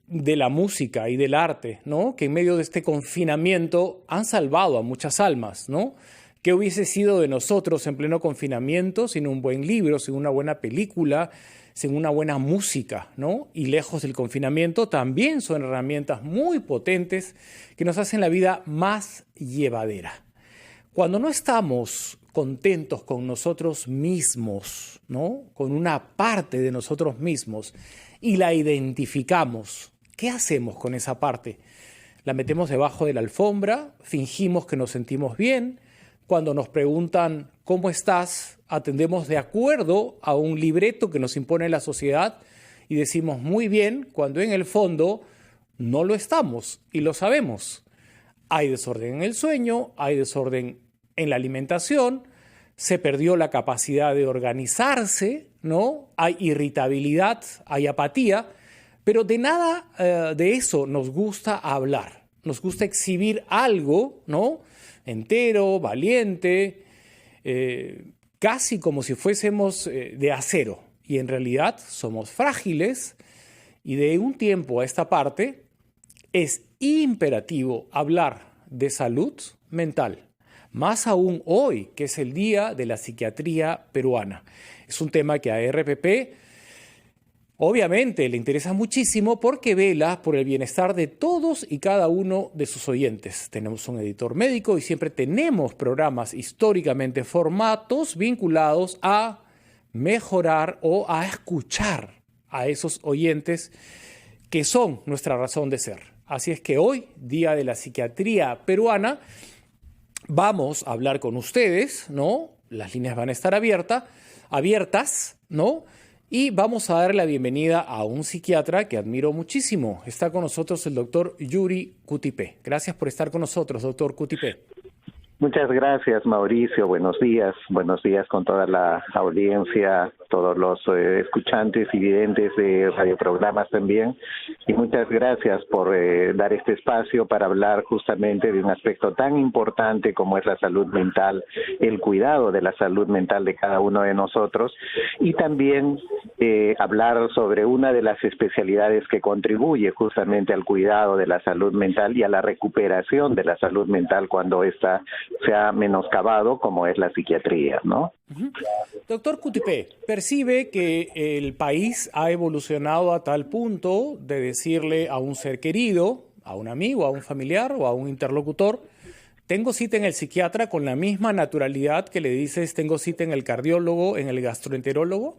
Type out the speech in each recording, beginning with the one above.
de la música y del arte, ¿no? Que en medio de este confinamiento han salvado a muchas almas, ¿no? ¿Qué hubiese sido de nosotros en pleno confinamiento sin un buen libro, sin una buena película, sin una buena música, ¿no? Y lejos del confinamiento también son herramientas muy potentes que nos hacen la vida más llevadera. Cuando no estamos contentos con nosotros mismos, ¿no? Con una parte de nosotros mismos y la identificamos, ¿qué hacemos con esa parte? La metemos debajo de la alfombra, fingimos que nos sentimos bien. Cuando nos preguntan ¿cómo estás?, atendemos de acuerdo a un libreto que nos impone la sociedad y decimos muy bien, cuando en el fondo no lo estamos y lo sabemos. Hay desorden en el sueño, hay desorden en la alimentación, se perdió la capacidad de organizarse, ¿no? Hay irritabilidad, hay apatía, pero de nada de eso nos gusta hablar. Nos gusta exhibir algo, ¿no? Entero, valiente, casi como si fuésemos de acero. Y en realidad somos frágiles y de un tiempo a esta parte es imperativo hablar de salud mental. Más aún hoy, que es el Día de la Psiquiatría Peruana. Es un tema que a RPP obviamente le interesa muchísimo porque vela por el bienestar de todos y cada uno de sus oyentes. Tenemos un editor médico y siempre tenemos programas históricamente formatos vinculados a mejorar o a escuchar a esos oyentes que son nuestra razón de ser. Así es que hoy, Día de la Psiquiatría Peruana, vamos a hablar con ustedes, ¿no? Las líneas van a estar abiertas, ¿no? Y vamos a dar la bienvenida a un psiquiatra que admiro muchísimo. Está con nosotros el doctor Yuri Cutipé. Gracias por estar con nosotros, doctor Cutipé. Muchas gracias, Mauricio. Buenos días con toda la audiencia, todos los escuchantes y videntes de radioprogramas también. Y muchas gracias por dar este espacio para hablar justamente de un aspecto tan importante como es la salud mental, el cuidado de la salud mental de cada uno de nosotros y también hablar sobre una de las especialidades que contribuye justamente al cuidado de la salud mental y a la recuperación de la salud mental cuando esta se ha menoscabado, como es la psiquiatría, ¿no? Uh-huh. Doctor Cutipé, ¿percibe que el país ha evolucionado a tal punto de decirle a un ser querido, a un amigo, a un familiar o a un interlocutor, tengo cita en el psiquiatra con la misma naturalidad que le dices tengo cita en el cardiólogo, en el gastroenterólogo?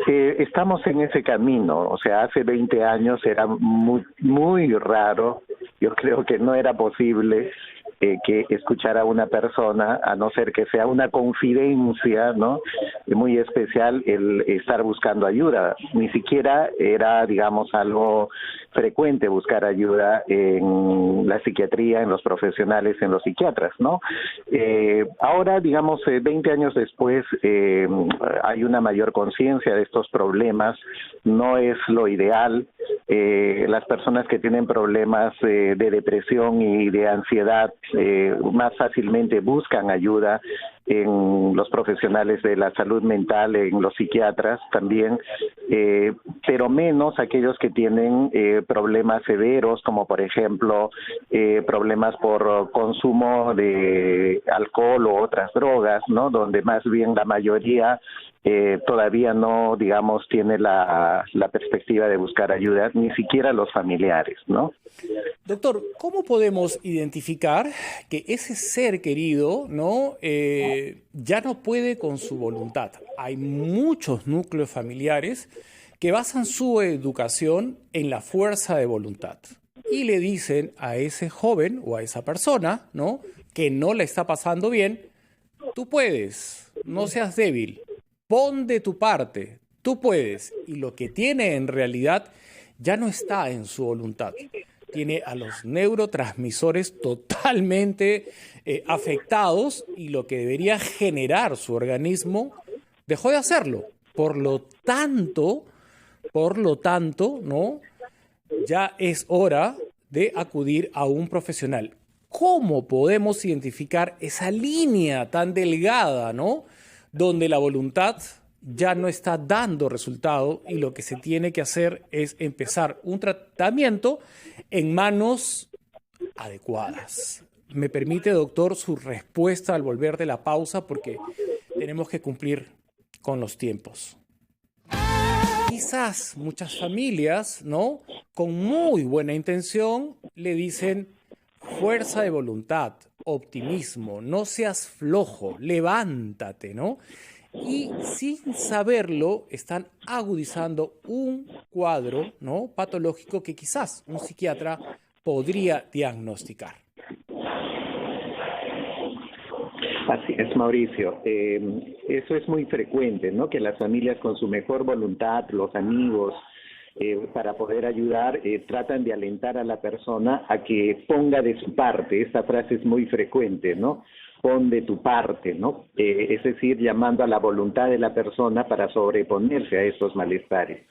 Estamos en ese camino, o sea, hace 20 años era muy raro, yo creo que no era posible que escuchar a una persona, a no ser que sea una confidencia, ¿no? Muy especial el estar buscando ayuda. Ni siquiera era, digamos, algo frecuente buscar ayuda en la psiquiatría, en los profesionales, en los psiquiatras, ¿no? Ahora, digamos, 20 años después, hay una mayor conciencia de estos problemas, no es lo ideal. Las personas que tienen problemas de depresión y de ansiedad más fácilmente buscan ayuda en los profesionales de la salud mental, en los psiquiatras también, pero menos aquellos que tienen problemas severos, como por ejemplo problemas por consumo de alcohol o otras drogas, ¿no? Donde más bien la mayoría todavía no, digamos, tiene la perspectiva de buscar ayuda, ni siquiera los familiares, ¿no? Doctor, ¿cómo podemos identificar que ese ser querido, ¿no? Ya no puede con su voluntad? Hay muchos núcleos familiares que basan su educación en la fuerza de voluntad y le dicen a ese joven o a esa persona, ¿no? Que no le está pasando bien, tú puedes, no seas débil. Pon de tu parte, tú puedes. Y lo que tiene en realidad ya no está en su voluntad. Tiene a los neurotransmisores totalmente afectados y lo que debería generar su organismo dejó de hacerlo. Por lo tanto, ¿no? Ya es hora de acudir a un profesional. ¿Cómo podemos identificar esa línea tan delgada, ¿no? Donde la voluntad ya no está dando resultado y lo que se tiene que hacer es empezar un tratamiento en manos adecuadas. ¿Me permite, doctor, su respuesta al volver de la pausa? Porque tenemos que cumplir con los tiempos. Quizás muchas familias, ¿no?, con muy buena intención, le dicen fuerza de voluntad, optimismo, no seas flojo, levántate, ¿no? Y sin saberlo están agudizando un cuadro, ¿no?, patológico que quizás un psiquiatra podría diagnosticar. Así es, Mauricio. Eso es muy frecuente, ¿no? Que las familias con su mejor voluntad, los amigos, para poder ayudar, tratan de alentar a la persona a que ponga de su parte. Esta frase es muy frecuente, ¿no? Pon de tu parte, ¿no? Es decir, llamando a la voluntad de la persona para sobreponerse a estos malestares.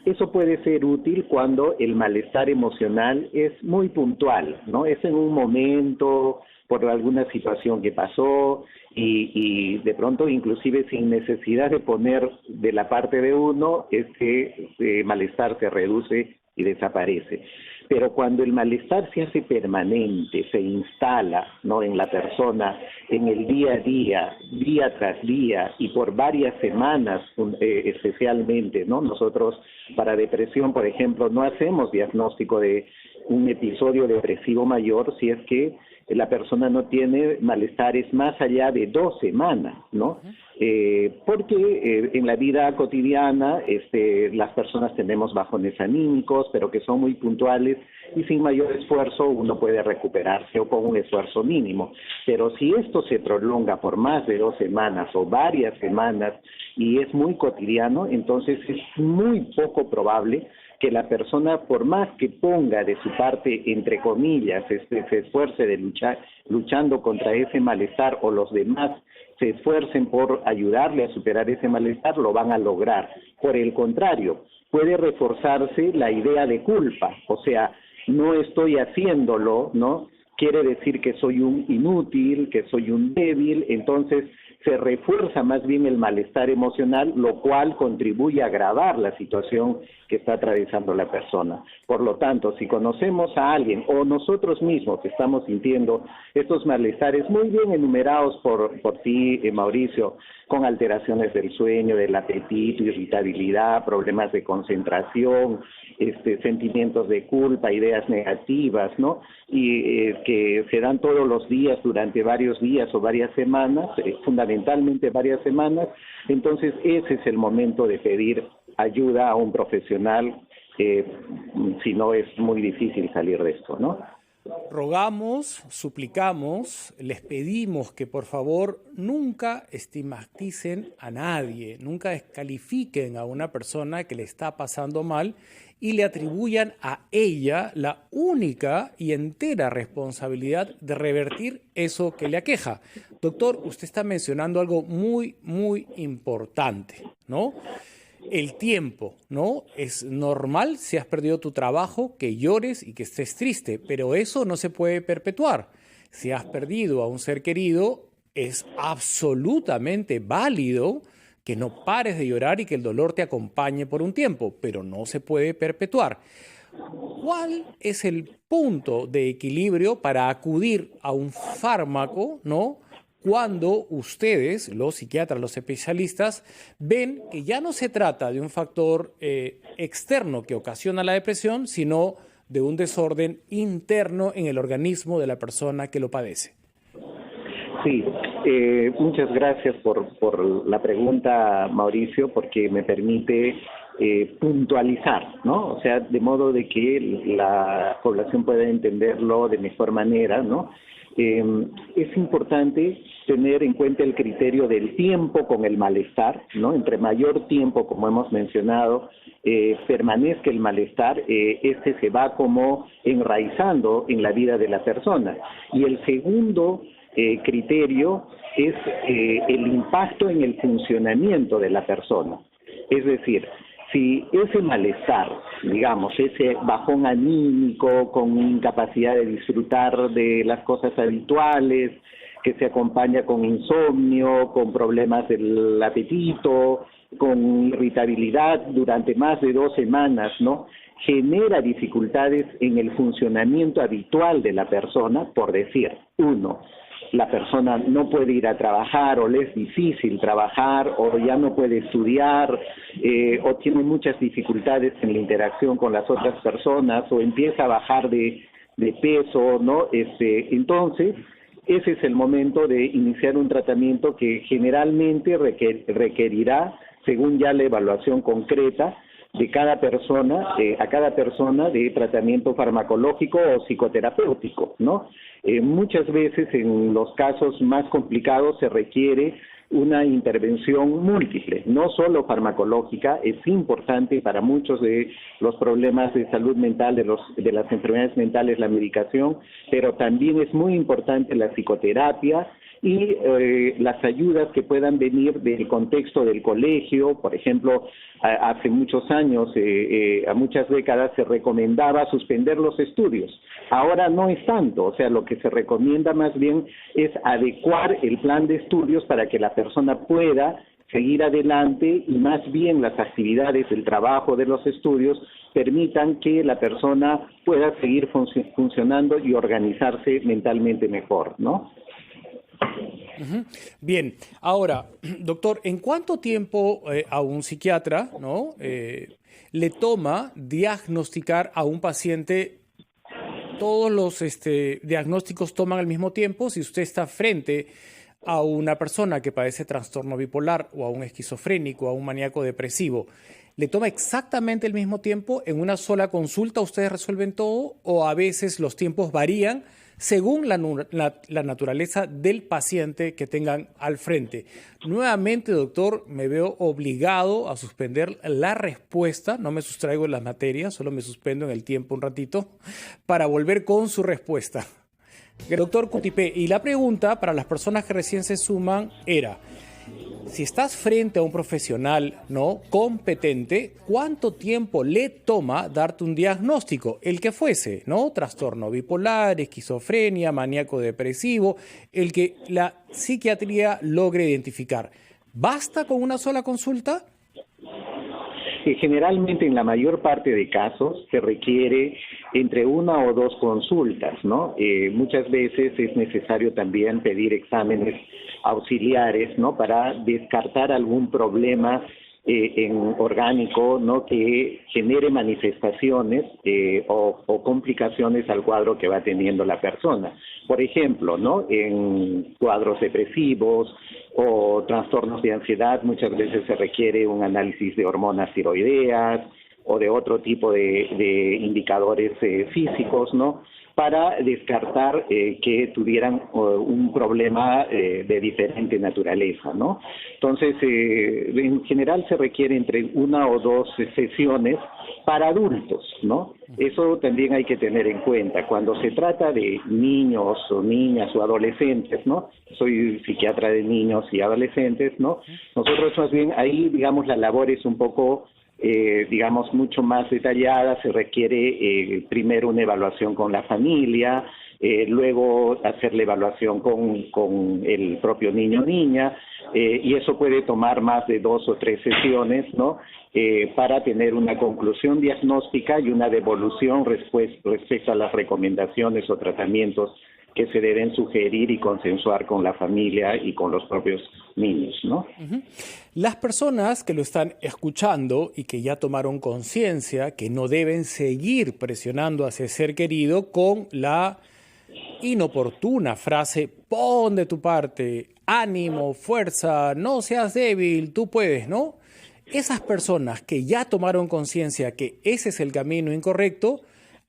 Eso puede ser útil cuando el malestar emocional es muy puntual, ¿no? Es en un momento, por alguna situación que pasó y de pronto inclusive sin necesidad de poner de la parte de uno, ese malestar se reduce y desaparece. Pero cuando el malestar se hace permanente, se instala, ¿no?, en la persona, en el día a día tras día y por varias semanas especialmente, ¿no? Nosotros para depresión, por ejemplo, no hacemos diagnóstico de un episodio depresivo mayor si es que la persona no tiene malestares más allá de 2 semanas, ¿no? Porque en la vida cotidiana las personas tenemos bajones anímicos, pero que son muy puntuales y sin mayor esfuerzo uno puede recuperarse o con un esfuerzo mínimo. Pero si esto se prolonga por más de 2 semanas o varias semanas y es muy cotidiano, entonces es muy poco probable que la persona, por más que ponga de su parte, entre comillas, se esfuerce de luchando contra ese malestar o los demás se esfuercen por ayudarle a superar ese malestar, lo van a lograr. Por el contrario, puede reforzarse la idea de culpa, o sea, no estoy haciéndolo, ¿no? Quiere decir que soy un inútil, que soy un débil, entonces se refuerza más bien el malestar emocional, lo cual contribuye a agravar la situación que está atravesando la persona. Por lo tanto, si conocemos a alguien o nosotros mismos estamos sintiendo estos malestares muy bien enumerados por ti, Mauricio, con alteraciones del sueño, del apetito, irritabilidad, problemas de concentración, sentimientos de culpa, ideas negativas, ¿no? Y que se dan todos los días durante varios días o varias semanas, fundamentalmente varias semanas, entonces ese es el momento de pedir ayuda a un profesional, si no es muy difícil salir de esto, ¿no? Rogamos, suplicamos, les pedimos que por favor nunca estigmaticen a nadie, nunca descalifiquen a una persona que le está pasando mal y le atribuyan a ella la única y entera responsabilidad de revertir eso que le aqueja. Doctor, usted está mencionando algo muy, muy importante, ¿no? El tiempo, ¿no? Es normal si has perdido tu trabajo que llores y que estés triste, pero eso no se puede perpetuar. Si has perdido a un ser querido, es absolutamente válido que no pares de llorar y que el dolor te acompañe por un tiempo, pero no se puede perpetuar. ¿Cuál es el punto de equilibrio para acudir a un fármaco, ¿no?, cuando ustedes, los psiquiatras, los especialistas, ven que ya no se trata de un factor externo que ocasiona la depresión, sino de un desorden interno en el organismo de la persona que lo padece? Sí, muchas gracias por la pregunta, Mauricio, porque me permite puntualizar, ¿no? O sea, de modo de que la población pueda entenderlo de mejor manera, ¿no? Es importante tener en cuenta el criterio del tiempo con el malestar, ¿no? Entre mayor tiempo, como hemos mencionado, permanezca el malestar, se va como enraizando en la vida de la persona. Y el segundo criterio es el impacto en el funcionamiento de la persona. Es decir, si ese malestar, digamos, ese bajón anímico con incapacidad de disfrutar de las cosas habituales, que se acompaña con insomnio, con problemas del apetito, con irritabilidad durante más de 2 semanas, ¿no? Genera dificultades en el funcionamiento habitual de la persona, por decir, uno, la persona no puede ir a trabajar o le es difícil trabajar o ya no puede estudiar o tiene muchas dificultades en la interacción con las otras personas o empieza a bajar de peso, ¿no? Entonces, ese es el momento de iniciar un tratamiento que generalmente requerirá, según ya la evaluación concreta, de cada persona, a cada persona de tratamiento farmacológico o psicoterapéutico, ¿no? Muchas veces en los casos más complicados se requiere una intervención múltiple, no solo farmacológica. Es importante para muchos de los problemas de salud mental, de las enfermedades mentales, la medicación, pero también es muy importante la psicoterapia y las ayudas que puedan venir del contexto del colegio. Por ejemplo, hace muchos años, a muchas décadas, se recomendaba suspender los estudios. Ahora no es tanto, o sea, lo que se recomienda más bien es adecuar el plan de estudios para que la persona pueda seguir adelante y más bien las actividades del trabajo, de los estudios, permitan que la persona pueda seguir funcionando y organizarse mentalmente mejor, ¿no? Bien, ahora, doctor, ¿en cuánto tiempo a un psiquiatra, ¿no? Le toma diagnosticar a un paciente? Todos los diagnósticos toman al mismo tiempo. Si usted está frente a una persona que padece trastorno bipolar o a un esquizofrénico, a un maníaco depresivo, ¿le toma exactamente el mismo tiempo? ¿En una sola consulta ustedes resuelven todo o a veces los tiempos varían según la naturaleza del paciente que tengan al frente? Nuevamente, doctor, me veo obligado a suspender la respuesta. No me sustraigo de las materias, solo me suspendo en el tiempo un ratito para volver con su respuesta. Doctor Cutipé, y la pregunta para las personas que recién se suman era: si estás frente a un profesional, ¿no?, competente, ¿cuánto tiempo le toma darte un diagnóstico? El que fuese, ¿no? Trastorno bipolar, esquizofrenia, maníaco depresivo, el que la psiquiatría logre identificar. ¿Basta con una sola consulta? Generalmente, en la mayor parte de casos, se requiere entre 1 o 2 consultas, ¿no? Muchas veces es necesario también pedir exámenes auxiliares, ¿no?, para descartar algún problema en orgánico, ¿no?, que genere manifestaciones o complicaciones al cuadro que va teniendo la persona. Por ejemplo, ¿no?, en cuadros depresivos o trastornos de ansiedad, muchas veces se requiere un análisis de hormonas tiroideas o de otro tipo de indicadores físicos, ¿no?, para descartar que tuvieran un problema de diferente naturaleza, ¿no? Entonces, en general se requiere entre 1 o 2 sesiones para adultos, ¿no? Eso también hay que tener en cuenta. Cuando se trata de niños o niñas o adolescentes, ¿no? Soy psiquiatra de niños y adolescentes, ¿no? Nosotros más bien ahí, digamos, la labor es un poco digamos, mucho más detallada. Se requiere primero una evaluación con la familia, luego hacer la evaluación con el propio niño o niña, y eso puede tomar más de 2 o 3 sesiones, ¿no?, para tener una conclusión diagnóstica y una devolución respecto a las recomendaciones o tratamientos que se deben sugerir y consensuar con la familia y con los propios niños, ¿no? Las personas que lo están escuchando y que ya tomaron conciencia que no deben seguir presionando a ese ser querido con la inoportuna frase: pon de tu parte, ánimo, fuerza, no seas débil, tú puedes, ¿no? Esas personas que ya tomaron conciencia que ese es el camino incorrecto,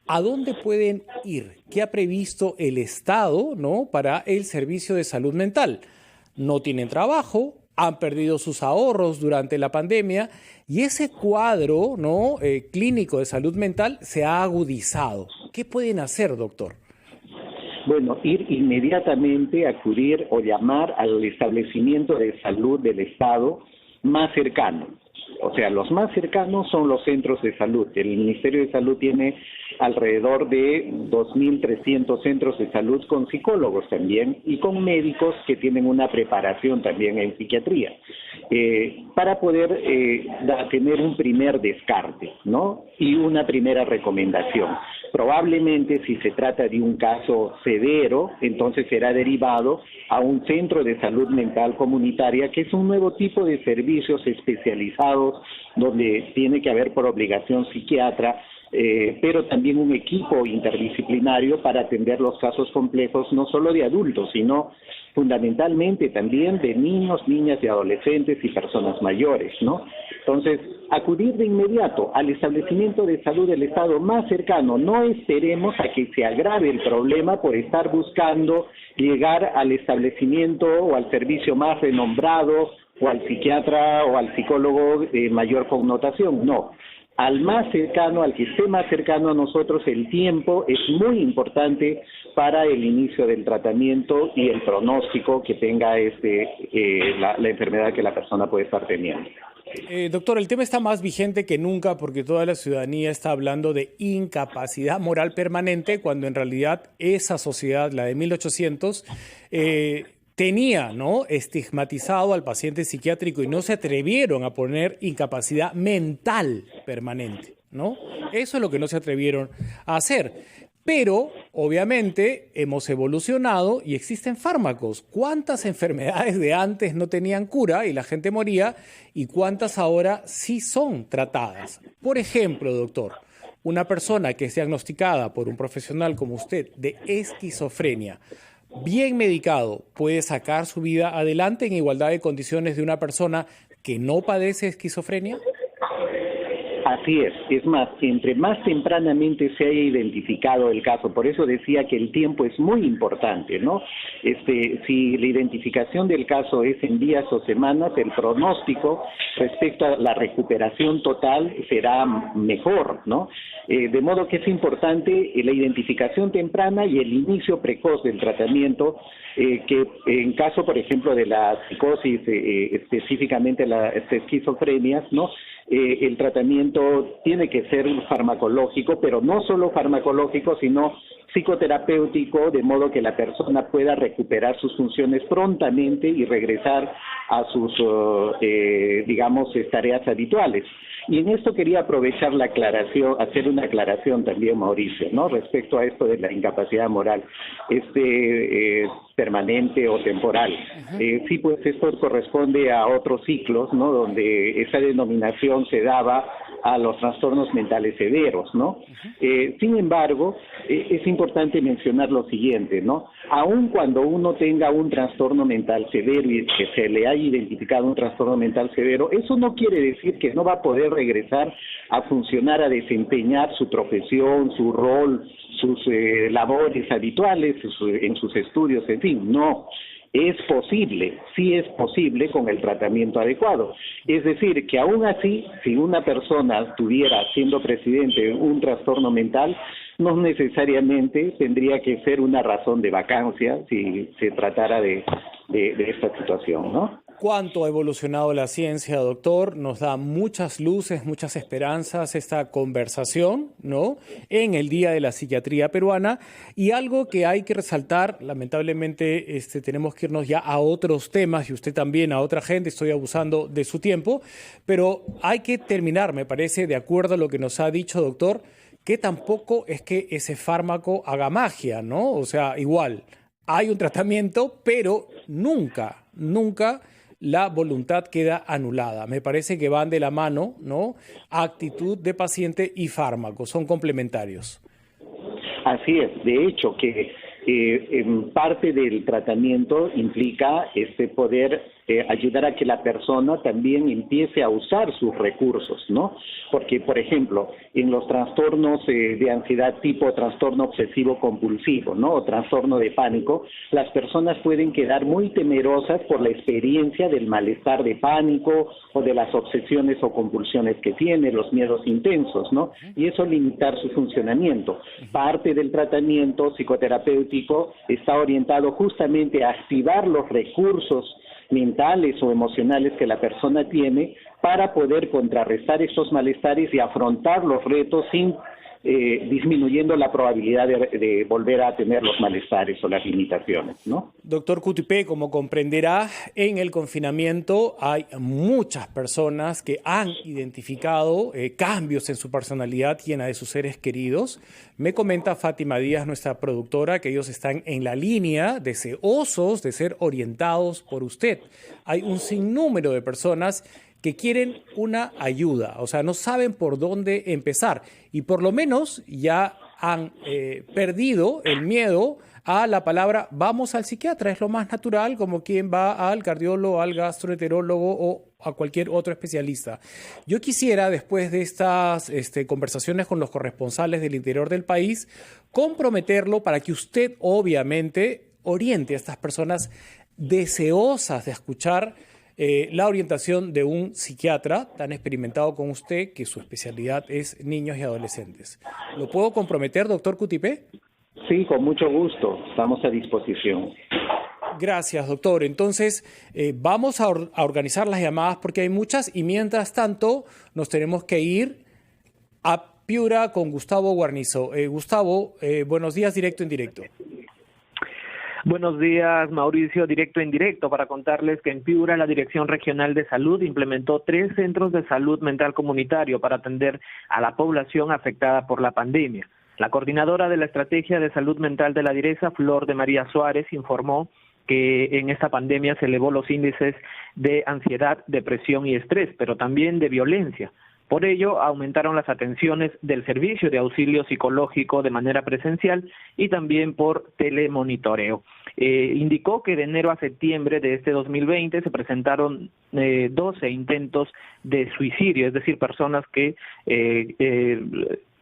¿a dónde pueden ir? ¿Qué ha previsto el Estado, ¿no?, para el servicio de salud mental? No tienen trabajo, han perdido sus ahorros durante la pandemia y ese cuadro, ¿no?, clínico de salud mental se ha agudizado. ¿Qué pueden hacer, doctor? Bueno, ir inmediatamente, acudir o llamar al establecimiento de salud del Estado más cercano. O sea, los más cercanos son los centros de salud. El Ministerio de Salud tiene alrededor de 2.300 centros de salud con psicólogos también y con médicos que tienen una preparación también en psiquiatría, para poder tener un primer descarte, ¿no? Y una primera recomendación. Probablemente, si se trata de un caso severo, entonces será derivado a un centro de salud mental comunitaria, que es un nuevo tipo de servicios especializados donde tiene que haber por obligación psiquiatra, pero también un equipo interdisciplinario para atender los casos complejos, no solo de adultos, sino fundamentalmente también de niños, niñas y adolescentes y personas mayores, ¿no? Entonces, acudir de inmediato al establecimiento de salud del Estado más cercano. No esperemos a que se agrave el problema por estar buscando llegar al establecimiento o al servicio más renombrado o al psiquiatra o al psicólogo de mayor connotación. No. Al más cercano, al que esté más cercano a nosotros, el tiempo es muy importante para el inicio del tratamiento y el pronóstico que tenga la enfermedad que la persona puede estar teniendo. Doctor, el tema está más vigente que nunca porque toda la ciudadanía está hablando de incapacidad moral permanente, cuando en realidad esa sociedad, la de 1800, tenía, ¿no?, estigmatizado al paciente psiquiátrico y no se atrevieron a poner incapacidad mental permanente, ¿no? Eso es lo que no se atrevieron a hacer. Pero, obviamente, hemos evolucionado y existen fármacos. ¿Cuántas enfermedades de antes no tenían cura y la gente moría? ¿Y cuántas ahora sí son tratadas? Por ejemplo, doctor, una persona que es diagnosticada por un profesional como usted de esquizofrenia, bien medicado, puede sacar su vida adelante en igualdad de condiciones de una persona que no padece esquizofrenia. Así es. Es más, entre más tempranamente se haya identificado el caso, por eso decía que el tiempo es muy importante, ¿no? Si la identificación del caso es en días o semanas, el pronóstico respecto a la recuperación total será mejor, ¿no? De modo que es importante la identificación temprana y el inicio precoz del tratamiento, que en caso, por ejemplo, de la psicosis, específicamente las esquizofrenias, ¿no? El tratamiento tiene que ser farmacológico, pero no solo farmacológico, sino psicoterapéutico, de modo que la persona pueda recuperar sus funciones prontamente y regresar a sus, tareas habituales. Y en esto quería aprovechar la aclaración, hacer una aclaración también, Mauricio, ¿no?, respecto a esto de la incapacidad moral, permanente o temporal. Sí, pues esto corresponde a otros ciclos, ¿no?, donde esa denominación se daba a los trastornos mentales severos, ¿no? Sin embargo, es importante mencionar lo siguiente, ¿no? Aun cuando uno tenga un trastorno mental severo y que se le haya identificado un trastorno mental severo, eso no quiere decir que no va a poder regresar a funcionar, a desempeñar su profesión, su rol, sus labores habituales, en sus estudios, en fin, no. Es posible, sí es posible con el tratamiento adecuado. Es decir, que aún así, si una persona tuviera, siendo presidente, un trastorno mental, no necesariamente tendría que ser una razón de vacancia si se tratara de esta situación, ¿no? ¿Cuánto ha evolucionado la ciencia, doctor? Nos da muchas luces, muchas esperanzas esta conversación, ¿no?, en el Día de la Psiquiatría Peruana. Y algo que hay que resaltar, lamentablemente tenemos que irnos ya a otros temas y usted también a otra gente, estoy abusando de su tiempo, pero hay que terminar, me parece, de acuerdo a lo que nos ha dicho, doctor, que tampoco es que ese fármaco haga magia, ¿no? O sea, igual, hay un tratamiento, pero nunca la voluntad queda anulada. Me parece que van de la mano, ¿no? Actitud de paciente y fármaco, son complementarios. Así es, de hecho que en parte del tratamiento implica poder ayudar a que la persona también empiece a usar sus recursos, ¿no? Porque, por ejemplo, en los trastornos de ansiedad tipo trastorno obsesivo compulsivo, ¿no?, o trastorno de pánico, las personas pueden quedar muy temerosas por la experiencia del malestar de pánico o de las obsesiones o compulsiones que tiene, los miedos intensos, ¿no? Y eso limitar su funcionamiento. Parte del tratamiento psicoterapéutico está orientado justamente a activar los recursos mentales o emocionales que la persona tiene para poder contrarrestar estos malestares y afrontar los retos sin disminuyendo la probabilidad de volver a tener los malestares o las limitaciones, ¿no? Doctor Cutipé, como comprenderá, en el confinamiento hay muchas personas que han identificado cambios en su personalidad y en la de sus seres queridos. Me comenta Fátima Díaz, nuestra productora, que ellos están en la línea, deseosos de ser orientados por usted. Hay un sinnúmero de personas que quieren una ayuda, o sea, no saben por dónde empezar y por lo menos ya han perdido el miedo a la palabra vamos al psiquiatra. Es lo más natural, como quien va al cardiólogo, al gastroenterólogo o a cualquier otro especialista. Yo quisiera, después de estas conversaciones con los corresponsales del interior del país, comprometerlo para que usted, obviamente, oriente a estas personas deseosas de escuchar la orientación de un psiquiatra tan experimentado como usted, que su especialidad es niños y adolescentes. ¿Lo puedo comprometer, doctor Cutipé? Sí, con mucho gusto. Estamos a disposición. Gracias, doctor. Entonces, vamos a organizar las llamadas porque hay muchas y mientras tanto nos tenemos que ir a Piura con Gustavo Guarnizo. Gustavo, buenos días, directo en directo. Buenos días, Mauricio, directo en directo, para contarles que en Piura la Dirección Regional de Salud implementó 3 centros de salud mental comunitario para atender a la población afectada por la pandemia. La coordinadora de la Estrategia de Salud Mental de la Direza, Flor de María Suárez, informó que en esta pandemia se elevó los índices de ansiedad, depresión y estrés, pero también de violencia. Por ello, aumentaron las atenciones del servicio de auxilio psicológico de manera presencial y también por telemonitoreo. Indicó que de enero a septiembre de este 2020 se presentaron 12 intentos de suicidio, es decir, personas que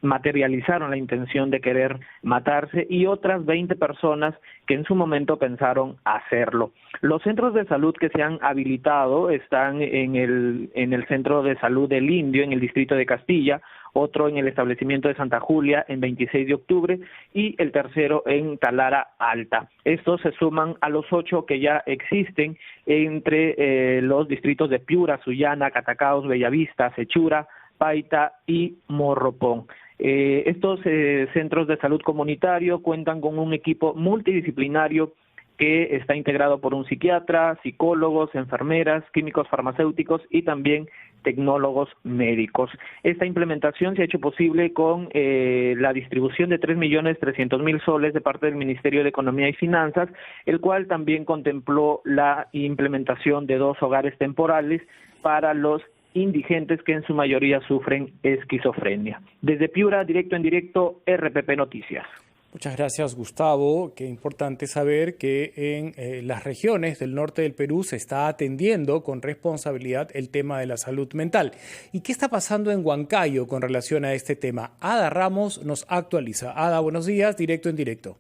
materializaron la intención de querer matarse y otras 20 personas que en su momento pensaron hacerlo. Los centros de salud que se han habilitado están en el Centro de Salud del Indio, en el distrito de Castilla, otro en el establecimiento de Santa Julia en 26 de octubre y el tercero en Talara Alta. Estos se suman a los 8 que ya existen entre los distritos de Piura, Sullana, Catacaos, Bellavista, Sechura, Paita y Morropón. Estos centros de salud comunitario cuentan con un equipo multidisciplinario que está integrado por un psiquiatra, psicólogos, enfermeras, químicos farmacéuticos y también tecnólogos médicos. Esta implementación se ha hecho posible con la distribución de 3.300.000 soles de parte del Ministerio de Economía y Finanzas, el cual también contempló la implementación de 2 hogares temporales para los indigentes que en su mayoría sufren esquizofrenia. Desde Piura, directo en directo, RPP Noticias. Muchas gracias, Gustavo. Qué importante saber que en las regiones del norte del Perú se está atendiendo con responsabilidad el tema de la salud mental. ¿Y qué está pasando en Huancayo con relación a este tema? Ada Ramos nos actualiza. Ada, buenos días, directo en directo.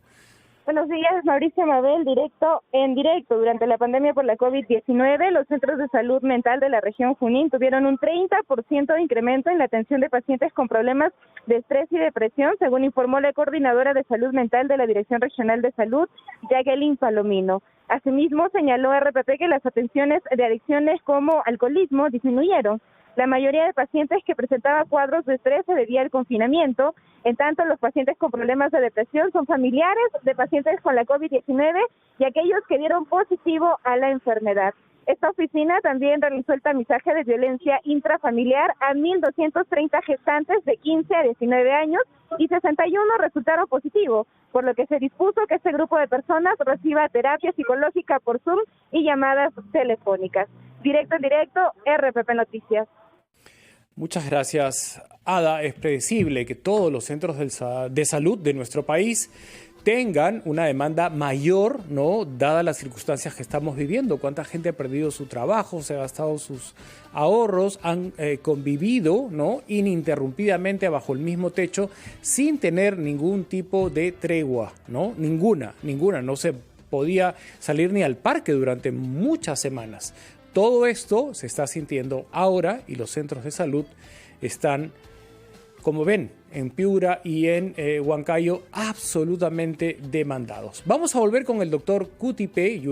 Buenos días, Mauricio Mabel, directo en directo. Durante la pandemia por la COVID-19, los centros de salud mental de la región Junín tuvieron un 30% de incremento en la atención de pacientes con problemas de estrés y depresión, según informó la coordinadora de salud mental de la Dirección Regional de Salud, Jacqueline Palomino. Asimismo, señaló RPP que las atenciones de adicciones como alcoholismo disminuyeron. La mayoría de pacientes que presentaban cuadros de estrés se debía al confinamiento, en tanto los pacientes con problemas de depresión son familiares de pacientes con la COVID-19 y aquellos que dieron positivo a la enfermedad. Esta oficina también realizó el tamizaje de violencia intrafamiliar a 1.230 gestantes de 15 a 19 años y 61 resultaron positivos, por lo que se dispuso que este grupo de personas reciba terapia psicológica por Zoom y llamadas telefónicas. Directo en directo, RPP Noticias. Muchas gracias, Ada. Es predecible que todos los centros de salud de nuestro país tengan una demanda mayor, ¿no? Dadas las circunstancias que estamos viviendo. Cuánta gente ha perdido su trabajo, se ha gastado sus ahorros, han convivido, ¿no? Ininterrumpidamente bajo el mismo techo sin tener ningún tipo de tregua, ¿no? Ninguna. No se podía salir ni al parque durante muchas semanas. Todo esto se está sintiendo ahora y los centros de salud están, como ven, en Piura y en Huancayo, absolutamente demandados. Vamos a volver con el doctor Cutipé.